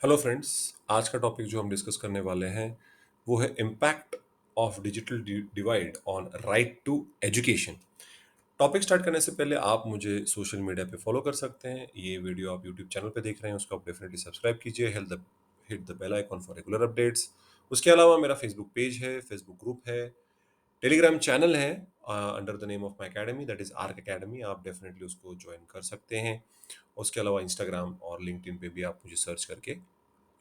Hello friends. आज का topic जो हम डिस्कस करने वाले हैं वो है impact of digital divide on right to education. Topic start करने से पहले आप मुझे सोशल मीडिया पे फॉलो कर सकते हैं। ये वीडियो आप यूट्यूब चैनल पे देख रहे हैं उसको आप डेफिनेटली सब्सक्राइब कीजिए। Hit the bell icon for regular updates. उसके अलावा मेरा फेसबुक पेज है, फेसबुक ग्रुप है, टेलीग्राम चैनल है under the name of my academy, that is Arc academy. आप डेफिनेटली उसको ज्वाइन कर सकते हैं। उसके अलावा इंस्टाग्राम और लिंक्डइन पे भी आप मुझे सर्च करके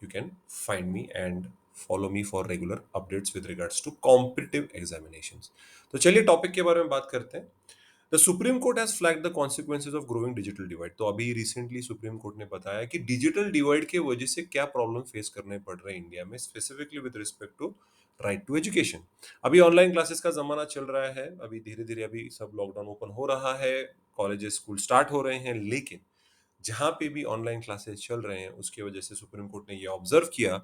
you can find me and follow me for regular updates with regards to competitive examinations। तो चलिए टॉपिक के बारे में बात करते हैं। The supreme court has flagged the consequences of growing digital divide. तो अभी रिसेंटली सुप्रीम कोर्ट ने बताया कि डिजिटल डिवाइड के वजह से क्या प्रॉब्लम फेस करने पड़ रहे हैं इंडिया में, specifically with respect to right to education. अभी ऑनलाइन क्लासेस का जमाना चल रहा है, अभी धीरे धीरे अभी सब लॉकडाउन ओपन हो रहा है, कॉलेजेस स्कूल स्टार्ट हो रहे हैं, लेकिन जहाँ पे भी ऑनलाइन क्लासेस चल रहे हैं उसकी वजह से सुप्रीम कोर्ट ने ये ऑब्जर्व किया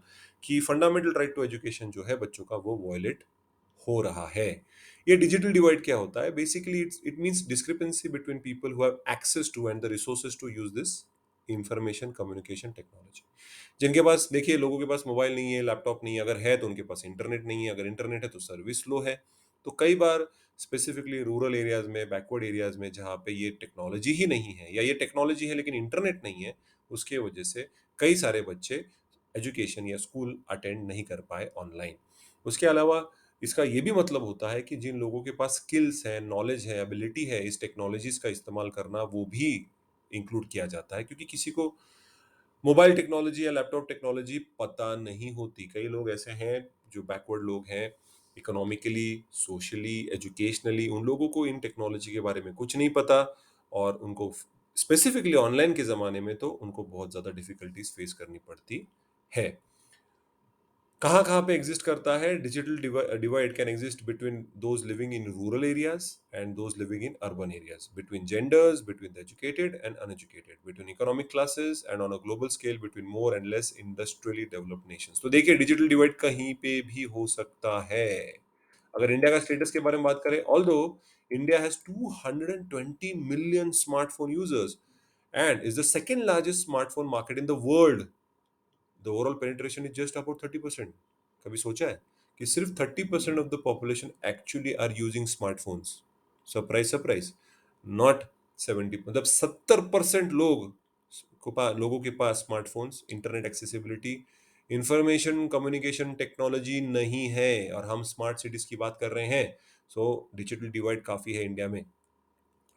कि फंडामेंटल राइट टू एजुकेशन जो है बच्चों का वो वॉयलेट हो रहा है। ये डिजिटल डिवाइड क्या होता है? Basically it means discrepancy between people who have access to and the resources to use this information communication technology. जिनके पास, देखिए, लोगों के पास मोबाइल नहीं है, लैपटॉप नहीं है, अगर है तो उनके पास इंटरनेट नहीं है, अगर इंटरनेट है तो सर्विस स्लो है। तो कई बार स्पेसिफिकली रूरल एरियाज में, बैकवर्ड एरियाज में, जहाँ पे ये टेक्नोलॉजी ही नहीं है या ये टेक्नोलॉजी है लेकिन इंटरनेट नहीं है, उसके वजह से कई सारे बच्चे एजुकेशन या स्कूल अटेंड नहीं कर पाए ऑनलाइन। उसके अलावा इसका ये भी मतलब होता है कि जिन लोगों के पास स्किल्स है, नॉलेज है, एबिलिटी है इस टेक्नोलॉजीज का इस्तेमाल करना, वो भी इंक्लूड किया जाता है, क्योंकि किसी को मोबाइल टेक्नोलॉजी या लैपटॉप टेक्नोलॉजी पता नहीं होती। कई लोग ऐसे हैं जो बैकवर्ड लोग हैं, इकोनॉमिकली, सोशली, एजुकेशनली, उन लोगों को इन टेक्नोलॉजी के बारे में कुछ नहीं पता, और उनको स्पेसिफिकली ऑनलाइन के ज़माने में तो उनको बहुत ज़्यादा डिफिकल्टीज फेस करनी पड़ती है। कहाँ-कहाँ पे एग्जिस्ट करता है? Digital divide can exist between those living in rural areas and those living in urban areas, between genders, between the educated and uneducated, between economic classes and on a global scale between more and less industrially developed Nations. तो देखिए, digital divide कहीं पे भी हो सकता है। अगर India का स्टेटस के बारे में बात करें, although India has 220 million smartphone users and is the second largest smartphone market in the world, the overall penetration is just about 30%। कभी सोचा है कि सिर्फ 30% of the population actually are using smartphones? Surprise surprise, not 70, मतलब 70% लोगों के पास smartphones, internet accessibility, information communication technology नहीं है, और हम स्मार्ट सिटीज की बात कर रहे हैं। सो डिजिटल डिवाइड काफी है इंडिया में।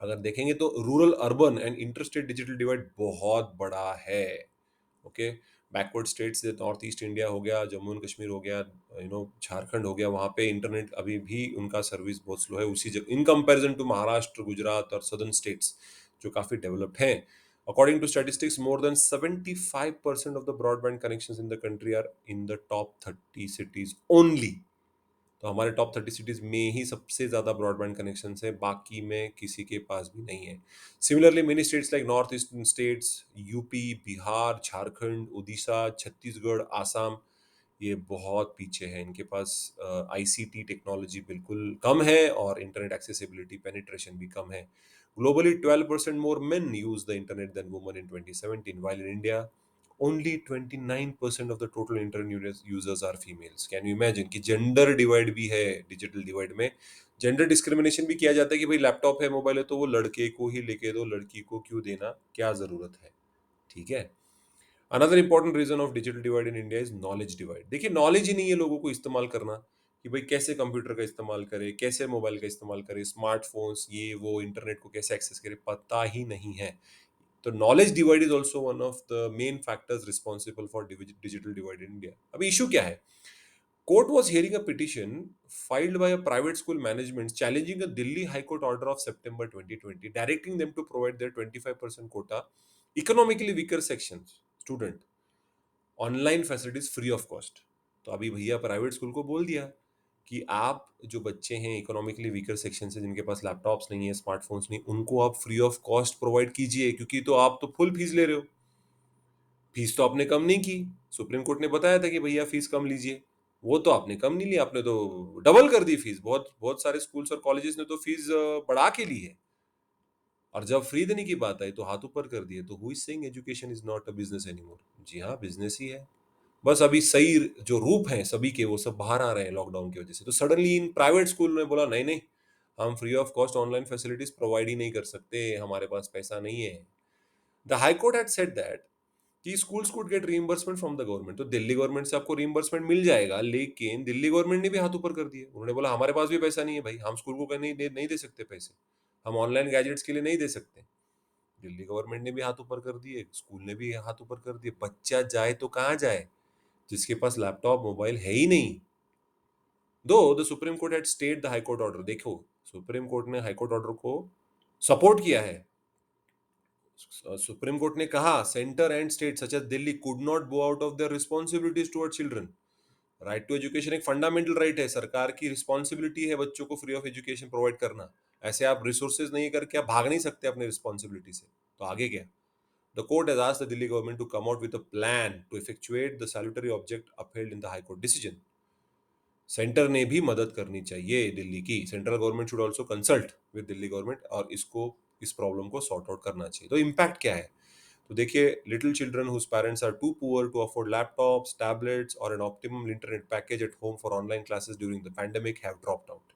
अगर देखेंगे तो rural urban and interstate digital divide बहुत बड़ा है। Okay, backward states, north east India हो गया, जम्मू एंड कश्मीर हो गया, झारखंड हो गया, वहाँ पे इंटरनेट अभी भी उनका सर्विस बहुत स्लो है, उसी जगह in comparison to Maharashtra, Gujarat और सदर्न स्टेट्स जो काफी डेवलप्ड हैं। According to statistics, more than 75% of the broadband connections in the country are in the top 30 cities only. तो हमारे टॉप 30 सिटीज में ही सबसे ज्यादा ब्रॉडबैंड कनेक्शन है, बाकी में किसी के पास भी नहीं है। Similarly many states like north eastern states, UP, Bihar, Jharkhand, Orissa, Chhattisgarh, Assam, ये बहुत पीछे है। इनके पास आईसीटी टेक्नोलॉजी बिल्कुल कम है और इंटरनेट एक्सेसिबिलिटी पेनिट्रेशन भी कम है। Globally 12% more men use the internet than women in 2017, while in India only 29% of the total internet users are females। Can you imagine कि जेंडर डिवाइड भी है डिजिटल डिवाइड में। जेंडर डिस्क्रिमिनेशन भी किया जाता है कि भाई लैपटॉप है, मोबाइल है, तो वो लड़के को ही लेके दो, लड़की को क्यों देना, क्या जरूरत है? ठीक है। Another important reason of digital divide in India is knowledge divide. देखिए, नॉलेज ही नहीं है लोगों को इस्तेमाल करना, कि भाई कैसे कंप्यूटर का इस्तेमाल करे, कैसे मोबाइल का इस्तेमाल करे, स्मार्टफोन्स, ये वो, इंटरनेट को कैसे एक्सेस करे, पता ही नहीं है। तो knowledge divide is also one of the main factors responsible for digital divide in India. अभी इशू क्या है? Court was hearing a petition filed by a private school management challenging a Delhi High Court order of September 2020 directing them to provide their 25% quota economically weaker sections student online facilities free of cost. तो अभी भैया private school को बोल दिया कि आप जो बच्चे हैं इकोनॉमिकली वीकर सेक्शन से, जिनके पास लैपटॉप्स नहीं है, स्मार्टफोन्स नहीं, उनको आप फ्री ऑफ कॉस्ट प्रोवाइड कीजिए, क्योंकि तो आप तो फुल फीस ले रहे हो। फीस तो आपने कम नहीं की। सुप्रीम कोर्ट ने बताया था कि भैया फीस कम लीजिए, वो तो आपने कम नहीं लिया, आपने तो डबल कर दी फीस। बहुत बहुत सारे स्कूल्स और कॉलेजेस ने तो फीस बढ़ा के ली है, और जब फ्री देने की बात आई तो हाथ ऊपर कर दिए। तो who is saying education is not a business anymore? जी हाँ, बिजनेस ही है। बस अभी सही जो रूप हैं सभी के वो सब बाहर आ रहे हैं लॉकडाउन की वजह से। तो सडनली इन प्राइवेट स्कूल ने बोला नहीं नहीं, हम free of cost online facilities provide ही नहीं कर सकते, हमारे पास पैसा नहीं है। The high court had said that कि schools could get reimbursement from the government. तो दिल्ली गवर्नमेंट से आपको रीइंबर्समेंट मिल जाएगा, लेकिन दिल्ली गवर्नमेंट ने भी हाथ ऊपर कर दिए। उन्होंने बोला हमारे पास भी पैसा नहीं है भाई, हम स्कूल को नहीं दे सकते पैसे, हम ऑनलाइन गैजेट्स के लिए नहीं दे सकते। दिल्ली गवर्नमेंट ने भी हाथ ऊपर कर दिए, स्कूल ने भी हाथ ऊपर कर दिए। बच्चा जाए तो कहाँ जाए जिसके पास लैपटॉप मोबाइल है ही नहीं। Though the supreme court had stayed the high court order. देखो, सुप्रीम कोर्ट ने हाई कोर्ट ऑर्डर को सपोर्ट किया है। सुप्रीम कोर्ट ने कहा centre and state such as Delhi could not go out of their responsibilities toward children. Right to education एक fundamental right है, सरकार की रिस्पॉन्सिबिलिटी है बच्चों को फ्री ऑफ एजुकेशन प्रोवाइड करना। ऐसे आप रिसोर्सेज नहीं करके आप भाग नहीं सकते अपने रिस्पॉन्सिबिलिटी से। तो आगे क्या? The court has asked the Delhi government to come out with a plan to effectuate the salutary object upheld in the High Court decision. Centre ने भी मदद करनी चाहिए दिल्ली की। Central government should also consult with Delhi government और इसको इस problem को सॉर्ट आउट करना चाहिए। तो इम्पैक्ट क्या है? तो देखिए, little children whose parents are too poor to afford laptops, tablets और an optimum internet package at home for online classes during the pandemic have dropped out.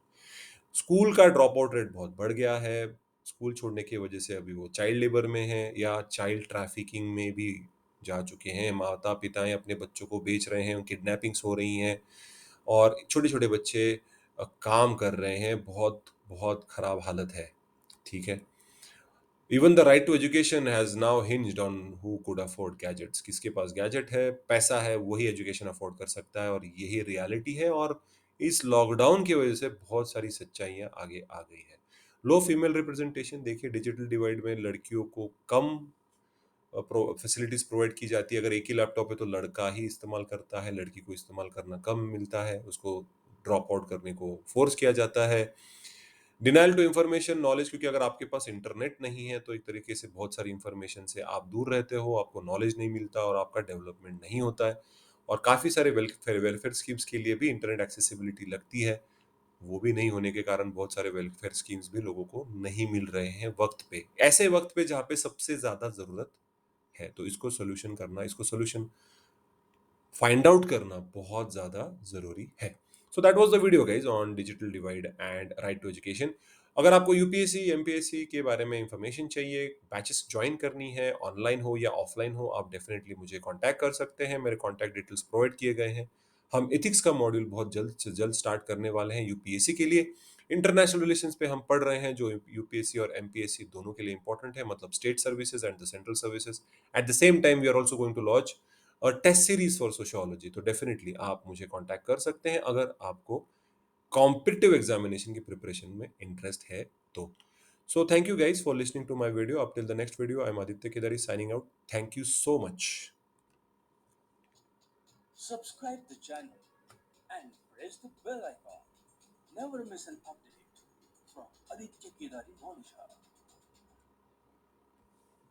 School का ड्रॉप आउट रेट बहुत बढ़ गया है। स्कूल छोड़ने की वजह से अभी वो चाइल्ड लेबर में है या चाइल्ड ट्रैफिकिंग में भी जा चुके हैं। माता पिताएं अपने बच्चों को बेच रहे हैं, किडनैपिंग्स हो रही हैं और छोटे छोटे बच्चे काम कर रहे हैं। बहुत बहुत खराब हालत है। ठीक है। Even the right to education has now hinged on who could afford gadgets. किसके पास गैजेट है, पैसा है, वही एजुकेशन अफोर्ड कर सकता है और यही रियलिटी है। और इस लॉकडाउन की वजह से बहुत सारी सच्चाइयां आगे आ गई है। लो फीमेल रिप्रेजेंटेशन, देखिए डिजिटल डिवाइड में लड़कियों को कम फैसिलिटीज प्रोवाइड की जाती है। अगर एक ही लैपटॉप है तो लड़का ही इस्तेमाल करता है, लड़की को इस्तेमाल करना कम मिलता है, उसको ड्रॉप आउट करने को फोर्स किया जाता है। डिनाइल टू इन्फॉर्मेशन नॉलेज, क्योंकि अगर आपके पास इंटरनेट नहीं है तो एक तरीके से बहुत सारी इंफॉर्मेशन से आप दूर रहते हो, आपको नॉलेज नहीं मिलता और आपका डेवलपमेंट नहीं होता है। और काफ़ी सारे वेलफेयर वेलफेयर स्कीम्स के लिए भी इंटरनेट एक्सेसिबिलिटी लगती है, वो भी नहीं होने के कारण बहुत सारे वेलफेयर स्कीम्स भी लोगों को नहीं मिल रहे हैं वक्त पे, ऐसे वक्त पे जहाँ पे सबसे ज़्यादा ज़रूरत है। तो इसको सोल्यूशन करना, इसको सोल्यूशन फाइंड आउट करना बहुत ज़्यादा ज़रूरी है। So that was the video guys on digital divide and right to education. अगर आपको यूपीएससी एमपीएससी के बारे में इंफॉर्मेशन चाहिए, बैचेस ज्वाइन करनी है, ऑनलाइन हो या ऑफलाइन हो, आप डेफिनेटली मुझे कांटेक्ट कर सकते हैं। मेरे कांटेक्ट डिटेल्स प्रोवाइड किए गए हैं। हम एथिक्स का मॉड्यूल बहुत जल्द से जल्द स्टार्ट करने वाले हैं यूपीएससी के लिए। इंटरनेशनल रिलेशंस पे हम पढ़ रहे हैं जो यूपीएससी और एमपीएससी दोनों के लिए इंपॉर्टेंट है, मतलब state services and the central services. At the same time we are also going to launch our test series for sociology. तो डेफिनेटली आप मुझे कांटेक्ट कर सकते हैं अगर आपको कॉम्पिटिटिव एग्जामिनेशन की प्रिपरेशन में इंटरेस्ट है तो। So thank you guys for listening to my video. Up till the next video, I am Aditya Kedari signing out. Thank you so much. Subscribe the channel and press the bell icon. Never miss an update from Aditya Kedari Monisha.